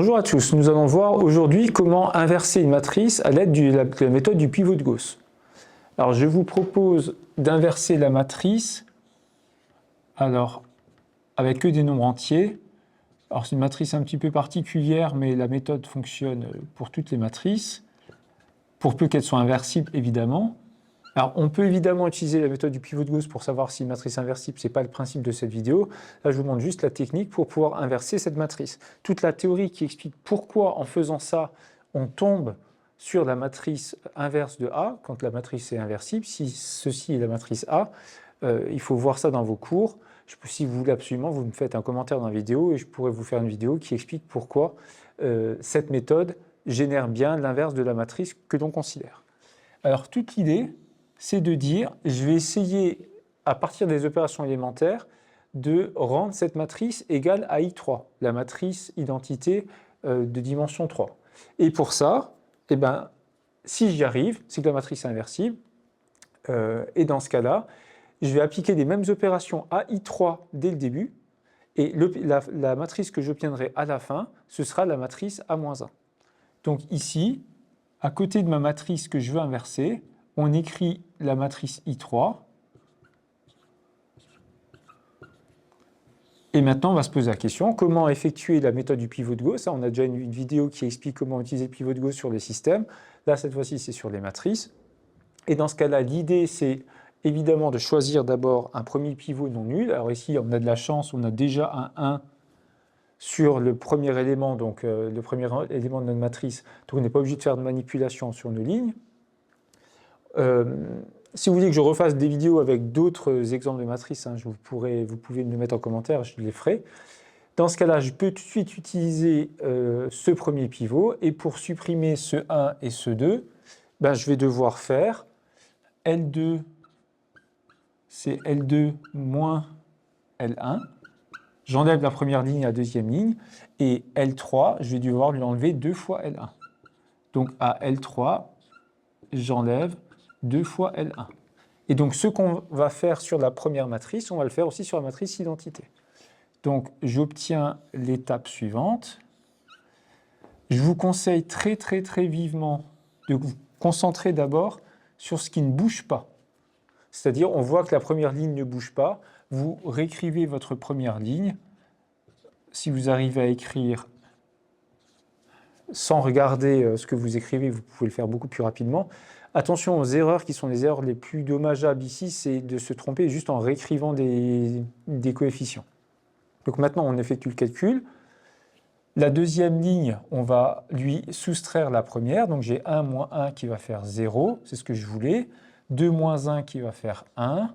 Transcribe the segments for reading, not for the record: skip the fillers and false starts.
Bonjour à tous, nous allons voir aujourd'hui comment inverser une matrice à l'aide de la méthode du pivot de Gauss. Alors je vous propose d'inverser la matrice avec que des nombres entiers. Alors c'est une matrice un petit peu particulière, mais la méthode fonctionne pour toutes les matrices, pour peu qu'elles soient inversibles évidemment. Alors, on peut évidemment utiliser la méthode du pivot de Gauss pour savoir si une matrice est inversible, ce n'est pas le principe de cette vidéo. Là, je vous montre juste la technique pour pouvoir inverser cette matrice. Toute la théorie qui explique pourquoi, en faisant ça, on tombe sur la matrice inverse de A, quand la matrice est inversible. Si ceci est la matrice A, il faut voir ça dans vos cours. Si vous voulez absolument, vous me faites un commentaire dans la vidéo et je pourrais vous faire une vidéo qui explique pourquoi cette méthode génère bien l'inverse de la matrice que l'on considère. Alors, toute l'idée, c'est de dire, je vais essayer, à partir des opérations élémentaires, de rendre cette matrice égale à I3, la matrice identité de dimension 3. Et pour ça, si j'y arrive, c'est que la matrice est inversible, et dans ce cas-là, je vais appliquer les mêmes opérations à I3 dès le début, et la matrice que j'obtiendrai à la fin, ce sera la matrice A-1. Donc ici, à côté de ma matrice que je veux inverser, on écrit la matrice I3. Et maintenant, on va se poser la question, comment effectuer la méthode du pivot de Gauss? On a déjà une vidéo qui explique comment utiliser le pivot de Gauss sur les systèmes. Là, cette fois-ci, c'est sur les matrices. Et dans ce cas-là, l'idée, c'est évidemment de choisir d'abord un premier pivot non nul. Alors ici, on a de la chance, on a déjà un 1 sur le premier élément, donc le premier élément de notre matrice. Donc on n'est pas obligé de faire de manipulation sur nos lignes. Si vous voulez que je refasse des vidéos avec d'autres exemples de matrices, vous pouvez me le mettre en commentaire, je les ferai. Dans ce cas-là, je peux tout de suite utiliser ce premier pivot, et pour supprimer ce 1 et ce 2, je vais devoir faire L2, c'est L2 moins L1. J'enlève la première ligne à la deuxième ligne, et L3, je vais devoir lui enlever 2 fois L1. Donc à L3, j'enlève 2 fois L1. Et donc ce qu'on va faire sur la première matrice, on va le faire aussi sur la matrice identité. Donc j'obtiens l'étape suivante. Je vous conseille très vivement de vous concentrer d'abord sur ce qui ne bouge pas. C'est-à-dire, on voit que la première ligne ne bouge pas. Vous réécrivez votre première ligne. Si vous arrivez à écrire sans regarder ce que vous écrivez, vous pouvez le faire beaucoup plus rapidement. Attention aux erreurs qui sont les erreurs les plus dommageables ici, c'est de se tromper juste en réécrivant des coefficients. Donc maintenant, on effectue le calcul. La deuxième ligne, on va lui soustraire la première. Donc j'ai 1 moins 1 qui va faire 0, c'est ce que je voulais. 2 moins 1 qui va faire 1.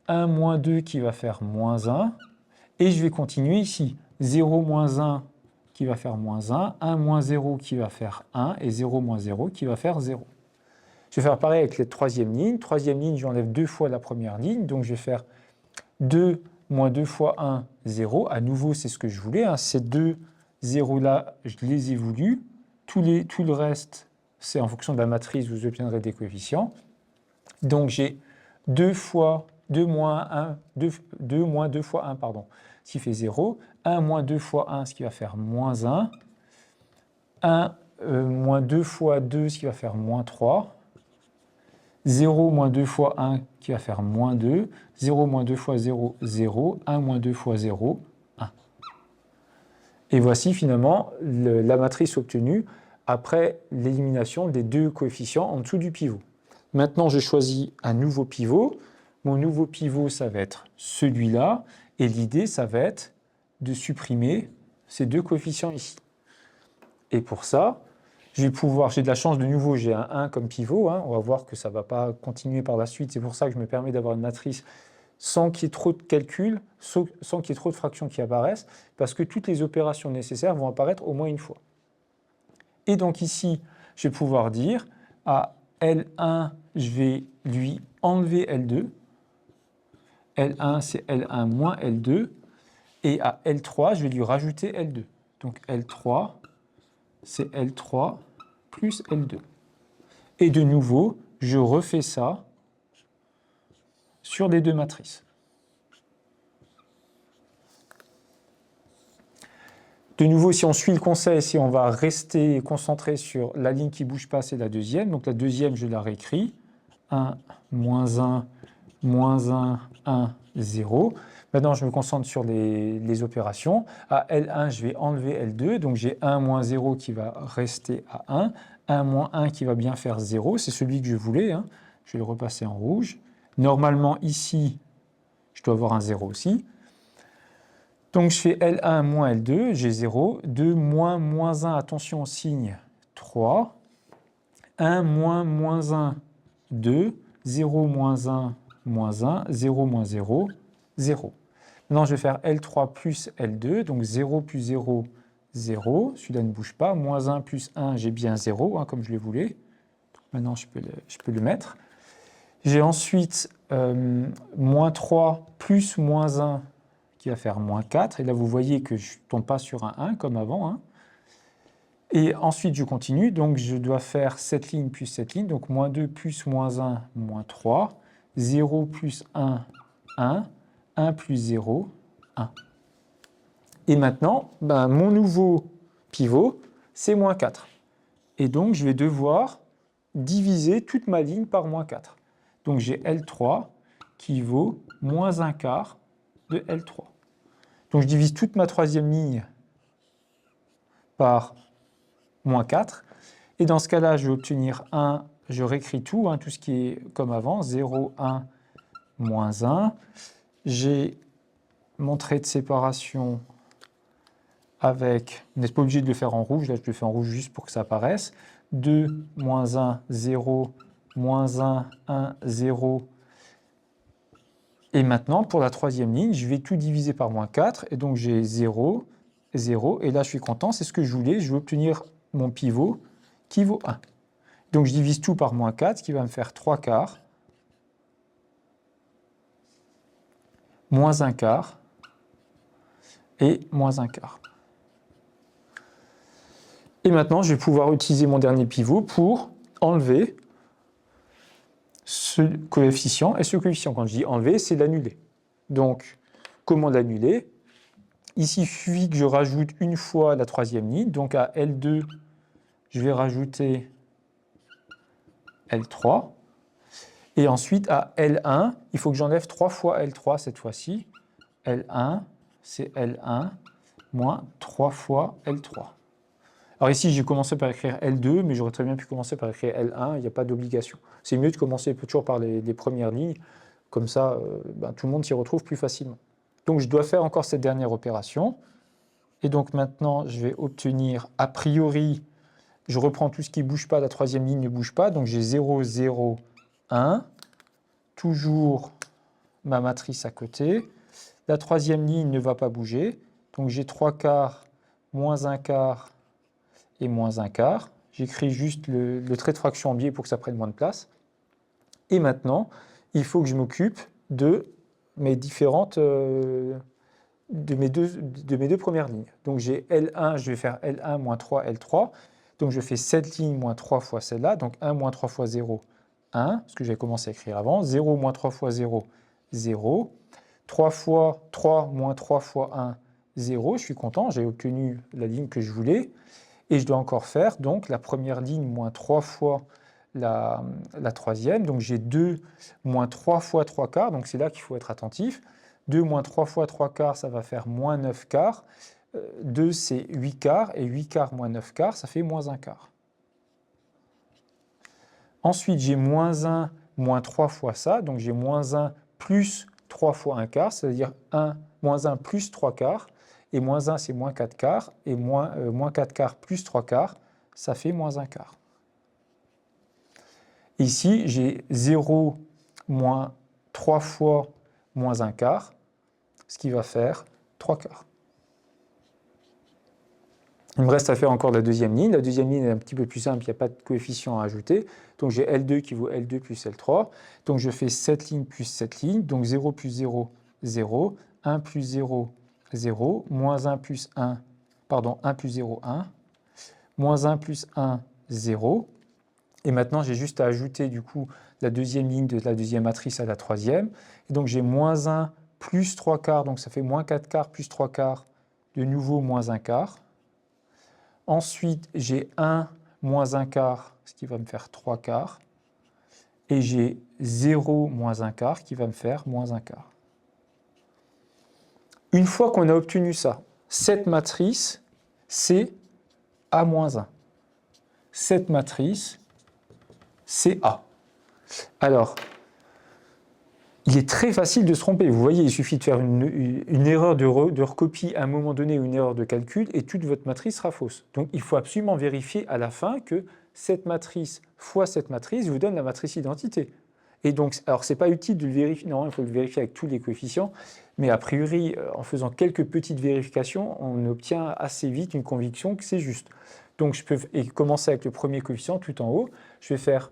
1 moins 2 qui va faire moins 1. Et je vais continuer ici. 0 moins 1 qui va faire moins 1. 1 moins 0 qui va faire 1. Et 0 moins 0 qui va faire 0. Je vais faire pareil avec la troisième ligne. Troisième ligne, j'enlève 2 fois la première ligne. Donc je vais faire 2 moins 2 fois 1, 0. À nouveau, c'est ce que je voulais. Ces deux 0 là, je les ai voulus. Tout le reste, c'est en fonction de la matrice, vous obtiendrez des coefficients. Donc j'ai 2 moins 2 fois 1, pardon, ce qui fait 0. 1 moins 2 fois 1, ce qui va faire moins 1. 1 moins 2 fois 2, ce qui va faire moins 3. 0 moins 2 fois 1 qui va faire moins 2, 0 moins 2 fois 0, 0, 1 moins 2 fois 0, 1. Et voici finalement la matrice obtenue après l'élimination des deux coefficients en dessous du pivot. Maintenant, je choisis un nouveau pivot. Mon nouveau pivot, ça va être celui-là. Et l'idée, ça va être de supprimer ces deux coefficients ici. Et pour ça, je vais pouvoir, j'ai de la chance de nouveau, j'ai un 1 comme pivot, on va voir que ça ne va pas continuer par la suite, c'est pour ça que je me permets d'avoir une matrice sans qu'il y ait trop de calculs, sans qu'il y ait trop de fractions qui apparaissent, parce que toutes les opérations nécessaires vont apparaître au moins une fois. Et donc ici, je vais pouvoir dire, à L1, je vais lui enlever L2, L1 c'est L1 moins L2, et à L3, je vais lui rajouter L2. Donc L3, c'est L3 plus L2. Et de nouveau, je refais ça sur les deux matrices. De nouveau, si on suit le conseil, si on va rester concentré sur la ligne qui ne bouge pas, c'est la deuxième. Donc la deuxième, je la réécris. 1, moins 1, moins 1, 1, 0. Maintenant, je me concentre sur les opérations. À L1, je vais enlever L2. Donc j'ai 1 moins 0 qui va rester à 1. 1 moins 1 qui va bien faire 0. C'est celui que je voulais. Hein. Je vais le repasser en rouge. Normalement, ici, je dois avoir un 0 aussi. Donc je fais L1 moins L2, j'ai 0. 2 moins moins 1, attention au signe, 3. 1 moins moins 1, 2. 0 moins 1, moins 1. 0 moins 0, 0. Maintenant je vais faire L3 plus L2, donc 0 plus 0, 0. Celui-là ne bouge pas. Moins 1 plus 1, j'ai bien 0, hein, comme je le voulais. Donc maintenant je peux le mettre. J'ai ensuite moins 3 plus moins 1, qui va faire moins 4. Et là, vous voyez que je ne tombe pas sur un 1 comme avant. Hein. Et ensuite, je continue. Donc, je dois faire cette ligne plus cette ligne. Donc, moins 2 plus moins 1, moins 3. 0 plus 1, 1. 1 plus 0, 1. Et maintenant, mon nouveau pivot, c'est moins 4. Et donc, je vais devoir diviser toute ma ligne par moins 4. Donc, j'ai L3 qui vaut moins un quart de L3. Donc je divise toute ma troisième ligne par moins 4. Et dans ce cas-là, je vais obtenir 1, je réécris tout, hein, tout ce qui est comme avant, 0, 1, moins 1. J'ai mon trait de séparation avec, vous n'êtes pas obligé de le faire en rouge, là je le fais en rouge juste pour que ça apparaisse. 2, moins 1, 0, moins 1, 1, 0. Et maintenant, pour la troisième ligne, je vais tout diviser par moins 4, et donc j'ai 0, 0, et là je suis content, c'est ce que je voulais, je vais obtenir mon pivot qui vaut 1. Donc je divise tout par moins 4, ce qui va me faire 3 quarts, moins 1 quart, et moins 1 quart. Et maintenant, je vais pouvoir utiliser mon dernier pivot pour enlever ce coefficient, et ce coefficient, quand je dis enlever, c'est l'annuler. Donc, comment l'annuler? Ici, il suffit que je rajoute une fois la troisième ligne. Donc à L2, je vais rajouter L3. Et ensuite, à L1, il faut que j'enlève 3 fois L3 cette fois-ci. L1, c'est L1 moins 3 fois L3. Alors ici, j'ai commencé par écrire L2, mais j'aurais très bien pu commencer par écrire L1, il n'y a pas d'obligation. C'est mieux de commencer toujours par les premières lignes, comme ça, tout le monde s'y retrouve plus facilement. Donc je dois faire encore cette dernière opération. Et donc maintenant, je vais obtenir, a priori, je reprends tout ce qui ne bouge pas, la troisième ligne ne bouge pas, donc j'ai 0, 0, 1, toujours ma matrice à côté. La troisième ligne ne va pas bouger, donc j'ai 3 quarts, moins 1 quart et moins 1 quart. J'écris juste le trait de fraction en biais pour que ça prenne moins de place. Et maintenant, il faut que je m'occupe de mes différentes... de mes deux premières lignes. Donc j'ai L1, je vais faire L1 moins 3, L3. Donc je fais cette ligne moins 3 fois celle-là. Donc 1 moins 3 fois 0, 1, ce que j'avais commencé à écrire avant. 0 moins 3 fois 0, 0. 3 fois 3 moins 3 fois 1, 0. Je suis content, j'ai obtenu la ligne que je voulais. Et je dois encore faire donc la première ligne moins 3 fois la troisième. Donc j'ai 2 moins 3 fois 3 quarts. Donc c'est là qu'il faut être attentif. 2 moins 3 fois 3 quarts, ça va faire moins 9 quarts. 2, c'est 8 quarts. Et 8 quarts moins 9 quarts, ça fait moins 1 quart. Ensuite, j'ai moins 1 moins 3 fois ça. Donc j'ai moins 1 plus 3 fois 1 quart, c'est-à-dire moins 1 plus 3 quarts. Et moins 1, c'est moins 4 quarts. Et moins 4 quarts plus 3 quarts, ça fait moins 1 quart. Ici, j'ai 0 moins 3 fois moins 1 quart, ce qui va faire 3 quarts. Il me reste à faire encore la deuxième ligne. La deuxième ligne est un petit peu plus simple, il n'y a pas de coefficient à ajouter. Donc j'ai L2 qui vaut L2 plus L3. Donc je fais cette ligne plus cette ligne. Donc 0 plus 0, 0. 1 plus 0, 0. Moins 1 plus 1, pardon, 1 plus 0, 1. Moins 1 plus 1, 0. Et maintenant, j'ai juste à ajouter du coup la deuxième ligne de la deuxième matrice à la troisième. Et donc j'ai moins 1 plus 3 quarts, donc ça fait moins 4 quarts plus 3 quarts, de nouveau moins un quart. Ensuite, j'ai 1 moins un quart, ce qui va me faire 3 quarts. Et j'ai 0 moins un quart qui va me faire moins un quart. Une fois qu'on a obtenu ça, cette matrice, c'est A moins 1. Cette matrice, c'est A. Alors, il est très facile de se tromper. Vous voyez, il suffit de faire une erreur de recopie à un moment donné ou une erreur de calcul et toute votre matrice sera fausse. Donc, il faut absolument vérifier à la fin que cette matrice fois cette matrice vous donne la matrice identité. Et donc, alors, ce n'est pas utile de le vérifier. Non, il faut le vérifier avec tous les coefficients. Mais a priori, en faisant quelques petites vérifications, on obtient assez vite une conviction que c'est juste. Donc, je peux commencer avec le premier coefficient tout en haut. Je vais faire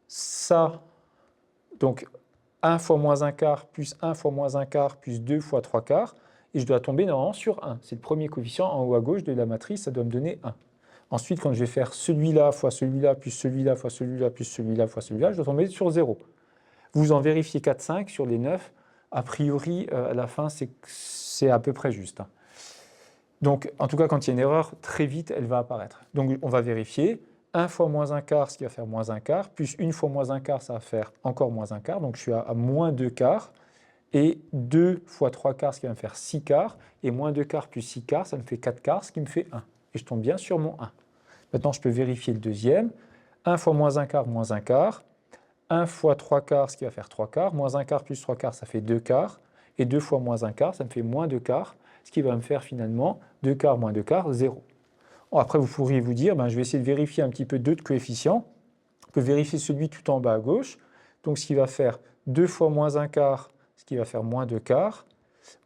ça. Donc, 1 fois moins un quart plus 1 fois moins un quart plus 2 fois 3 quarts. Et je dois tomber normalement sur 1. C'est le premier coefficient en haut à gauche de la matrice, ça doit me donner 1. Ensuite, quand je vais faire celui-là fois celui-là plus celui-là fois celui-là plus celui-là fois celui-là, je dois tomber sur 0. Vous en vérifiez 4, 5 sur les 9. A priori, à la fin, c'est à peu près juste. Donc, en tout cas, quand il y a une erreur, très vite, elle va apparaître. Donc, on va vérifier. 1 fois moins un quart, ce qui va faire moins un quart, plus 1 fois moins un quart, ça va faire encore moins un quart. Donc, je suis à moins 2 quarts. Et 2 fois 3 quarts, ce qui va me faire 6 quarts. Et moins 2 quarts plus 6 quarts, ça me fait 4 quarts, ce qui me fait 1. Et je tombe bien sur mon 1. Maintenant, je peux vérifier le deuxième. 1 fois moins un quart, moins un quart. 1 fois 3 quarts, ce qui va faire 3 quarts. Moins un quart plus 3 quarts, ça fait 2 quarts. Et 2 fois moins un quart, ça me fait moins 2 quarts, ce qui va me faire finalement 2 quarts moins 2 quarts, 0. Bon, après, vous pourriez vous dire, je vais essayer de vérifier un petit peu d'autres coefficients. On peut vérifier celui tout en bas à gauche. Donc, ce qui va faire 2 fois moins un quart, ce qui va faire moins 2 quarts.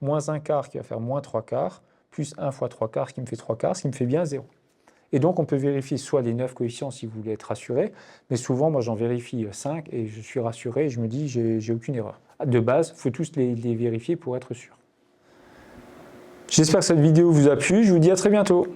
Moins un quart, qui va faire moins 3 quarts. Plus 1 fois 3 quarts, ce qui me fait 3 quarts, ce qui me fait bien 0. Et donc, on peut vérifier soit les 9 coefficients si vous voulez être rassuré, mais souvent, moi, j'en vérifie 5 et je suis rassuré et je me dis, j'ai aucune erreur. De base, il faut tous les vérifier pour être sûr. J'espère que cette vidéo vous a plu. Je vous dis à très bientôt.